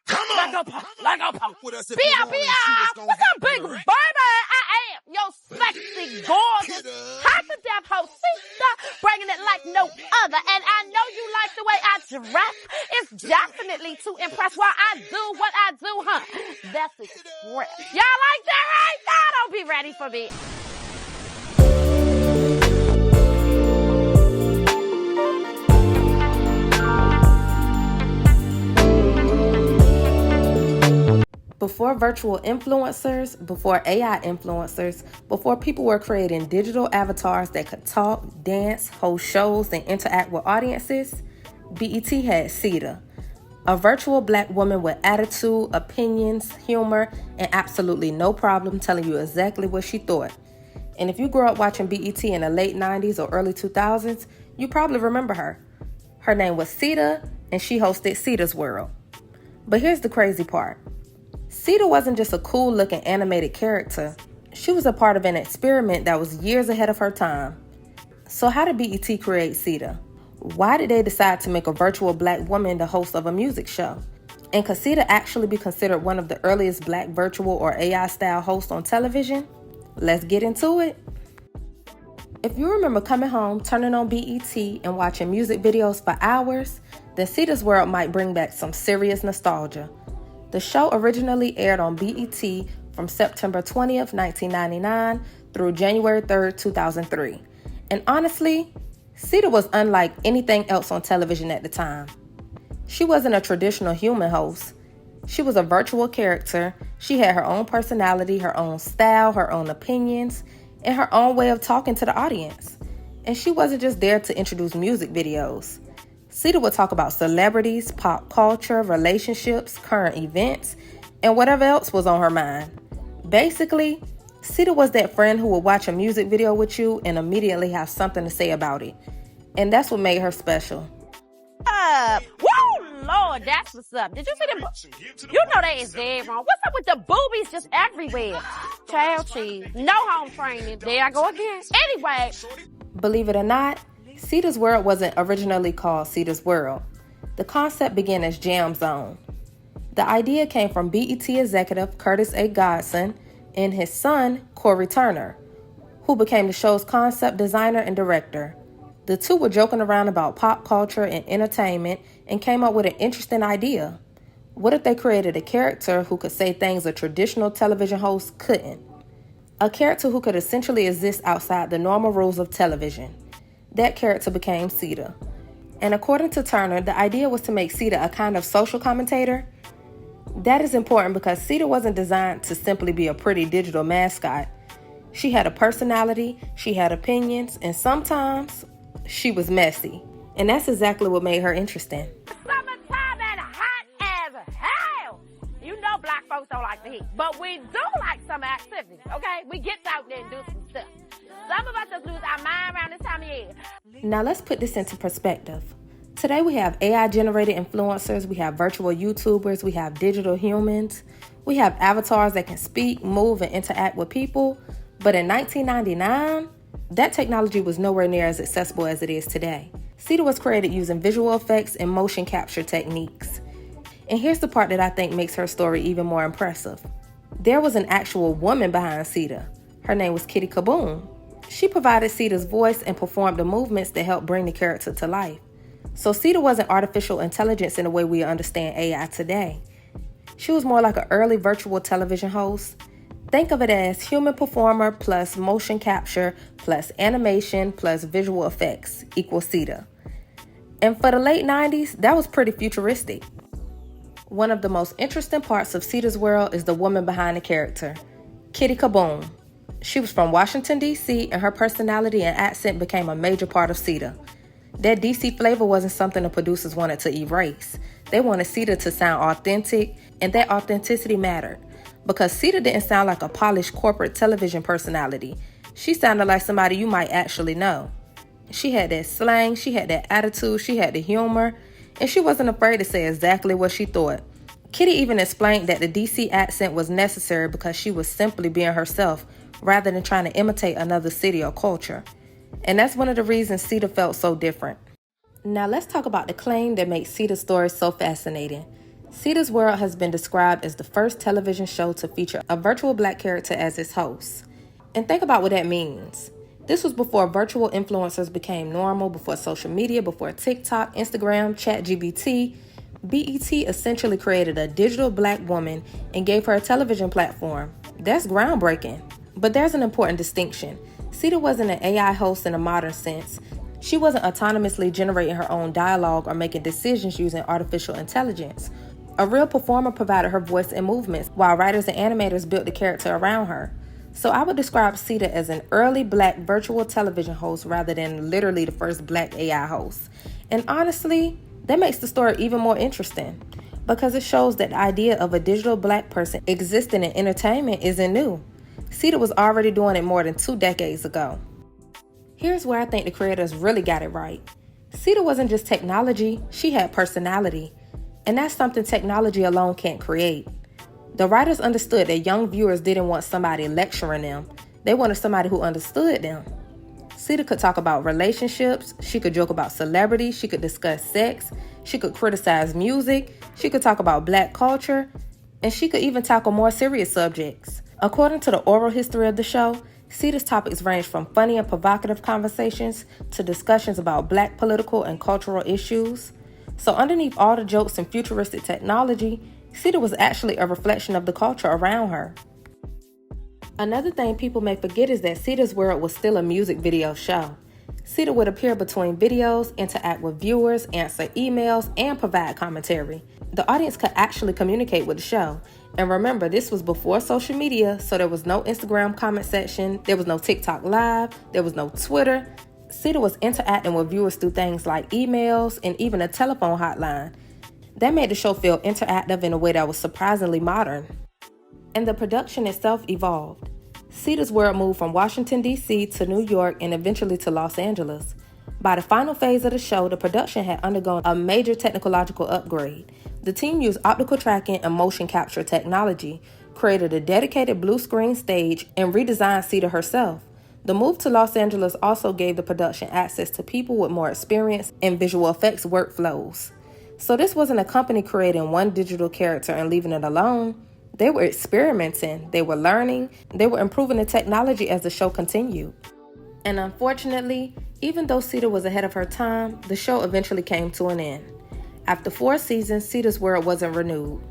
Let go, punk. What's up, big baby? I am your sexy, gorgeous, hot to death host, Cita, bringing it like no other. And I know you like the way I dress. It's definitely to impress while I do what I do, huh? That's express. Y'all like that, right? Now don't be ready for me. Before virtual influencers, before AI influencers, before people were creating digital avatars that could talk, dance, host shows, and interact with audiences, BET had Cita, a virtual black woman with attitude, opinions, humor, and absolutely no problem telling you exactly what she thought. And if you grew up watching BET in the late 90s or early 2000s, you probably remember her. Her name was Cita, and she hosted Cita's World. But here's the crazy part. Cita wasn't just a cool-looking animated character. She was a part of an experiment that was years ahead of her time. So how did BET create Cita? Why did they decide to make a virtual black woman the host of a music show? And could Cita actually be considered one of the earliest black virtual or AI-style hosts on television? Let's get into it. If you remember coming home, turning on BET, and watching music videos for hours, then Cita's World might bring back some serious nostalgia. The show originally aired on BET from September 20th, 1999 through January 3rd, 2003. And honestly, Cita was unlike anything else on television at the time. She wasn't a traditional human host. She was a virtual character. She had her own personality, her own style, her own opinions, and her own way of talking to the audience. And she wasn't just there to introduce music videos. Cita would talk about celebrities, pop culture, relationships, current events, and whatever else was on her mind. Basically, Cita was that friend who would watch a music video with you and immediately have something to say about it. And that's what made her special. Whoa, Lord, that's what's up. Did you see them? You know they is dead wrong. What's up with the boobies just everywhere? Child cheese. No home training. There I go again. Anyway. Believe it or not, Cita's World wasn't originally called Cita's World. The concept began as Jam Zone. The idea came from BET executive Curtis A. Godson and his son, Corey Turner, who became the show's concept designer and director. The two were joking around about pop culture and entertainment and came up with an interesting idea. What if they created a character who could say things a traditional television host couldn't? A character who could essentially exist outside the normal rules of television. That character became Cita. And according to Turner, the idea was to make Cita a kind of social commentator. That is important because Cita wasn't designed to simply be a pretty digital mascot. She had a personality, she had opinions, and sometimes she was messy. And that's exactly what made her interesting. Summertime and hot as hell. You know black folks don't like the heat, but we do like some activity, okay? We get out there and do some stuff. Some of us just lose our mind around this time of year. Now let's put this into perspective. Today we have AI-generated influencers, we have virtual YouTubers, we have digital humans, we have avatars that can speak, move, and interact with people. But in 1999, that technology was nowhere near as accessible as it is today. Cita was created using visual effects and motion capture techniques. And here's the part that I think makes her story even more impressive. There was an actual woman behind Cita. Her name was Kittie Kaboom. She provided Cita's voice and performed the movements that helped bring the character to life. So Cita wasn't artificial intelligence in the way we understand AI today. She was more like an early virtual television host. Think of it as human performer plus motion capture plus animation plus visual effects equals Cita. And for the late 90s, that was pretty futuristic. One of the most interesting parts of Cita's World is the woman behind the character, Kittie Kaboom. She was from Washington, D.C., and her personality and accent became a major part of Cita. That D.C. flavor wasn't something the producers wanted to erase. They wanted Cita to sound authentic, and that authenticity mattered. Because Cita didn't sound like a polished corporate television personality. She sounded like somebody you might actually know. She had that slang, she had that attitude, she had the humor, and she wasn't afraid to say exactly what she thought. Kittie even explained that the D.C. accent was necessary because she was simply being herself, rather than trying to imitate another city or culture. And that's one of the reasons Cita felt so different. Now let's talk about the claim that makes Cita's story so fascinating. Cita's World has been described as the first television show to feature a virtual black character as its host. And think about what that means. This was before virtual influencers became normal, before social media, before TikTok, Instagram, ChatGPT. BET essentially created a digital black woman and gave her a television platform. That's groundbreaking. But there's an important distinction. Cita wasn't an AI host in a modern sense. She wasn't autonomously generating her own dialogue or making decisions using artificial intelligence. A real performer provided her voice and movements, while writers and animators built the character around her. So I would describe Cita as an early black virtual television host rather than literally the first black AI host. And honestly, that makes the story even more interesting because it shows that the idea of a digital black person existing in entertainment isn't new. Cita was already doing it more than 2 decades ago. Here's where I think the creators really got it right. Cita wasn't just technology, she had personality. And that's something technology alone can't create. The writers understood that young viewers didn't want somebody lecturing them. They wanted somebody who understood them. Cita could talk about relationships, she could joke about celebrities, she could discuss sex, she could criticize music, she could talk about black culture, and she could even tackle more serious subjects. According to the oral history of the show, Cita's topics range from funny and provocative conversations to discussions about black political and cultural issues. So underneath all the jokes and futuristic technology, Cita was actually a reflection of the culture around her. Another thing people may forget is that Cita's World was still a music video show. Cita would appear between videos, interact with viewers, answer emails, and provide commentary. The audience could actually communicate with the show. And remember, this was before social media, so there was no Instagram comment section, there was no TikTok Live, there was no Twitter. Cita was interacting with viewers through things like emails and even a telephone hotline. That made the show feel interactive in a way that was surprisingly modern. And the production itself evolved. Cita's World moved from Washington, D.C. to New York and eventually to Los Angeles. By the final phase of the show, the production had undergone a major technological upgrade. The team used optical tracking and motion capture technology, created a dedicated blue screen stage, and redesigned Cita herself. The move to Los Angeles also gave the production access to people with more experience in visual effects workflows. So this wasn't a company creating one digital character and leaving it alone. They were experimenting, they were learning, they were improving the technology as the show continued. And unfortunately, even though Cita was ahead of her time, the show eventually came to an end. After 4 seasons, Cita's World wasn't renewed.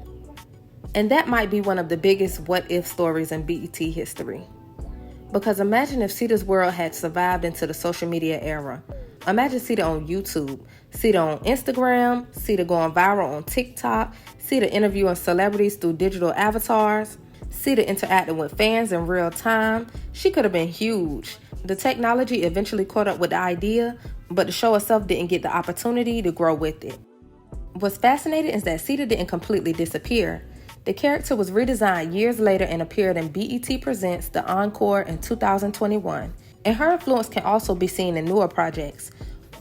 And that might be one of the biggest what-if stories in BET history. Because imagine if Cita's World had survived into the social media era. Imagine Cita on YouTube, Cita on Instagram, Cita going viral on TikTok, Cita interviewing celebrities through digital avatars, Cita interacting with fans in real time. She could have been huge. The technology eventually caught up with the idea, but the show itself didn't get the opportunity to grow with it. What's fascinating is that Cita didn't completely disappear. The character was redesigned years later and appeared in BET Presents The Encore in 2021. And her influence can also be seen in newer projects.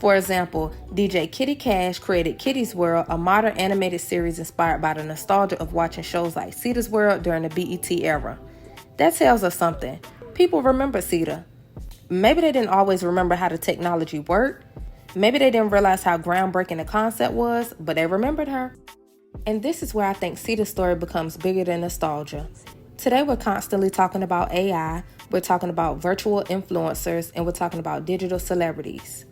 For example, DJ Kittie Cash created Kittie's World, a modern animated series inspired by the nostalgia of watching shows like Cita's World during the BET era. That tells us something. People remember Cita. Maybe they didn't always remember how the technology worked. Maybe they didn't realize how groundbreaking the concept was, but they remembered her. And this is where I think Cita's story becomes bigger than nostalgia. Today we're constantly talking about AI, we're talking about virtual influencers, and we're talking about digital celebrities.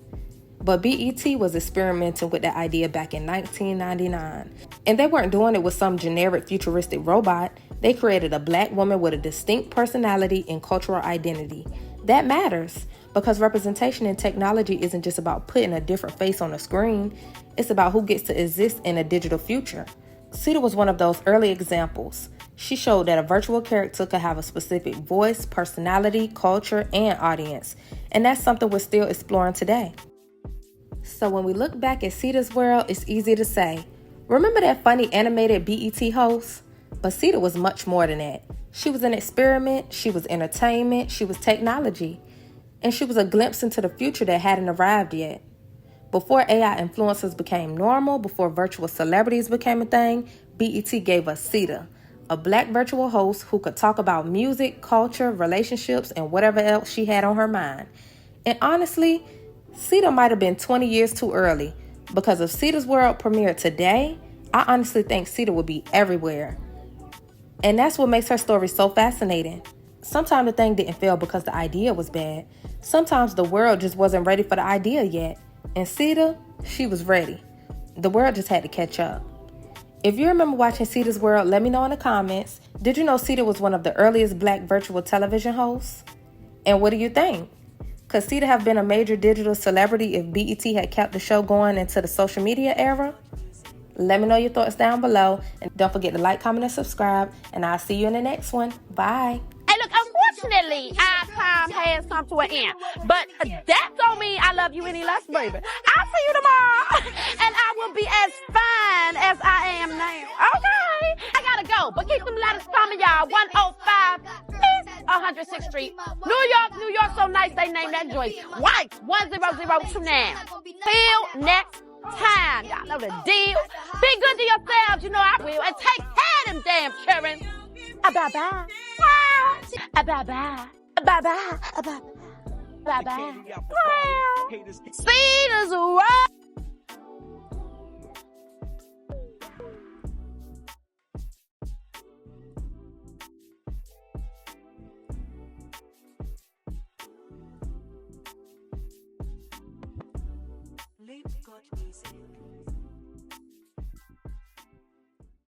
But BET was experimenting with that idea back in 1999. And they weren't doing it with some generic futuristic robot. They created a black woman with a distinct personality and cultural identity. That matters because representation in technology isn't just about putting a different face on a screen. It's about who gets to exist in a digital future. Cita was one of those early examples. She showed that a virtual character could have a specific voice, personality, culture, and audience. And that's something we're still exploring today. So when we look back at Cita's World, it's easy to say, remember that funny animated BET host? But Cita was much more than that. She was an experiment, she was entertainment, she was technology. And she was a glimpse into the future that hadn't arrived yet. Before AI influencers became normal, before virtual celebrities became a thing, BET gave us Cita, a black virtual host who could talk about music, culture, relationships, and whatever else she had on her mind. And honestly, Cita might have been 20 years too early, because if Cita's World premiered today, I honestly think Cita would be everywhere. And that's what makes her story so fascinating. Sometimes the thing didn't fail because the idea was bad. Sometimes the world just wasn't ready for the idea yet. And Cita, she was ready. The world just had to catch up. If you remember watching Cita's World, let me know in the comments. Did you know Cita was one of the earliest black virtual television hosts? And what do you think? Could Cita have been a major digital celebrity if BET had kept the show going into the social media era? Let me know your thoughts down below. And don't forget to like, comment, and subscribe. And I'll see you in the next one. Bye. Hey, look, unfortunately, our time has come to an end. But that don't mean I love you any less, baby. I'll see you tomorrow. And I will be as fine as I am now. Okay? I gotta go. But keep them letters coming, y'all. 105 East 106th Street. New York, so nice they named that joint. White 1002 now. Till next time. Y'all know the deal. Be good to yourselves. You know I will. And take care of them damn children. Bye-bye. Bye-bye. Bye-bye. Bye-bye. Bye-bye. Cita's right. Late God music.